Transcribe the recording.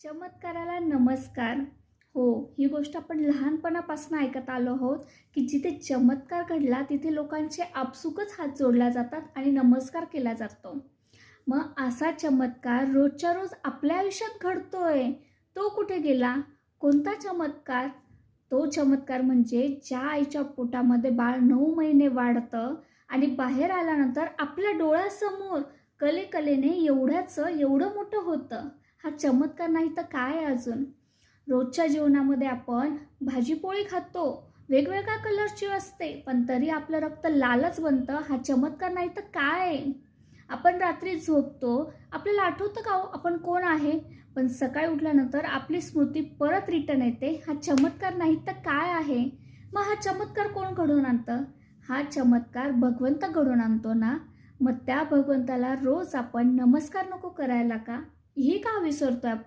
चमत्काराला नमस्कार. हो, ही गोष्ट आपण लहानपणापासून ऐकत आलो आहोत, की जिथे चमत्कार घडला तिथे लोकांचे आपसुकच हात जोडले जातात आणि नमस्कार केला जातो. मग असा चमत्कार रोजच्या रोज आपल्या आयुष्यात घडतोय. तो कुठे गेला? कोणता चमत्कार? तो चमत्कार म्हणजे ज्या आईच्या पोटामध्ये बाळ 9 महिने वाढतं आणि बाहेर आल्यानंतर आपल्या डोळ्यासमोर कलेकलेने एवढं मोठं होतं. हा चमत्कार नाही तर काय आहे अजून? रोजच्या जेवणामध्ये आपण भाजी-पोळी खातो. वेगवेगळ्या कलरची असते, पण तरी आपलं रक्त लालच बनतं. हा चमत्कार नाही तर काय आहे? आपण रात्री झोपतो, आपल्याला आठवतं का हो आपण कोण आहे? पण सकाळी उठल्यानंतर आपली स्मृती परत रिटर्न येते. हा चमत्कार नाही तर काय आहे? मग हा चमत्कार कोण घडवून आणतं? हा चमत्कार भगवंत घडवून आणतो ना. मग त्या भगवंताला रोज आपण नमस्कार नको करायला का? हे का विसरतोय आपण?